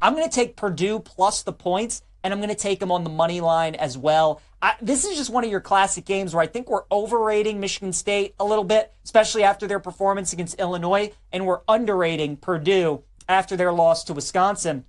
I'm going to take Purdue plus the points, and I'm going to take them on the money line as well. This is just one of your classic games where I think we're overrating Michigan State a little bit, especially after their performance against Illinois, and we're underrating Purdue after their loss to Wisconsin.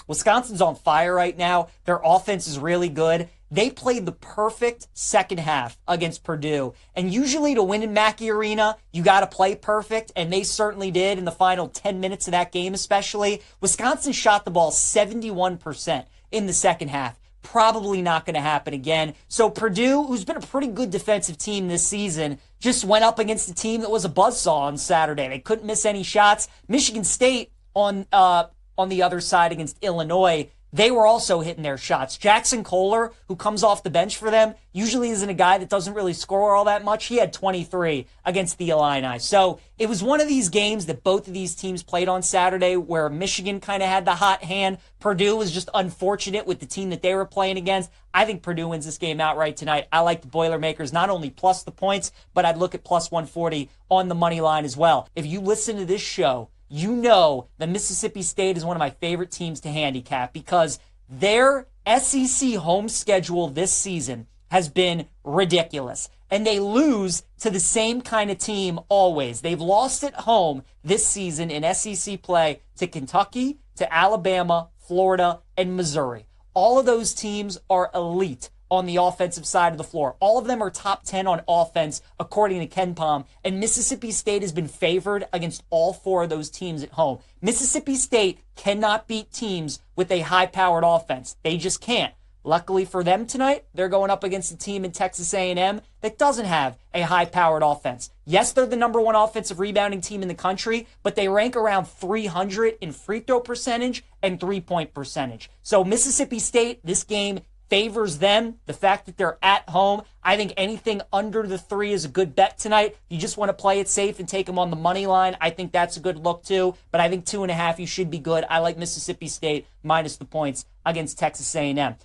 Wisconsin's on fire right now. Their offense is really good. They played the perfect second half against Purdue. And usually to win in Mackey Arena, you got to play perfect, and they certainly did in the final 10 minutes of that game especially. Wisconsin shot the ball 71% in the second half. Probably not going to happen again. So Purdue, who's been a pretty good defensive team this season, just went up against a team that was a buzzsaw on Saturday. They couldn't miss any shots. Michigan State on the other side against Illinois, they were also hitting their shots. Jackson Kohler, who comes off the bench for them, usually isn't a guy that doesn't really score all that much. He had 23 against the Illini. So it was one of these games that both of these teams played on Saturday where Michigan kind of had the hot hand. Purdue was just unfortunate with the team that they were playing against. I think Purdue wins this game outright tonight. I like the Boilermakers, not only plus the points, but I'd look at plus 140 on the money line as well. If you listen to this show, you know that Mississippi State is one of my favorite teams to handicap because their SEC home schedule this season has been ridiculous. And they lose to the same kind of team always. They've lost at home this season in SEC play to Kentucky, to Alabama, Florida, and Missouri. All of those teams are elite on the offensive side of the floor. All of them are top 10 on offense, according to KenPom, and Mississippi State has been favored against all four of those teams at home. Mississippi State cannot beat teams with a high-powered offense. They just can't. Luckily for them tonight, they're going up against a team in Texas A&M that doesn't have a high-powered offense. Yes, they're the number one offensive rebounding team in the country, but they rank around 300 in free throw percentage and three-point percentage. So Mississippi State, this game favors them. The fact that they're at home, I think anything under the 3 is a good bet tonight. You just want to play it safe and take them on the money line. I think that's a good look too, but I think 2.5 you should be good. I like Mississippi State minus the points against Texas A&M.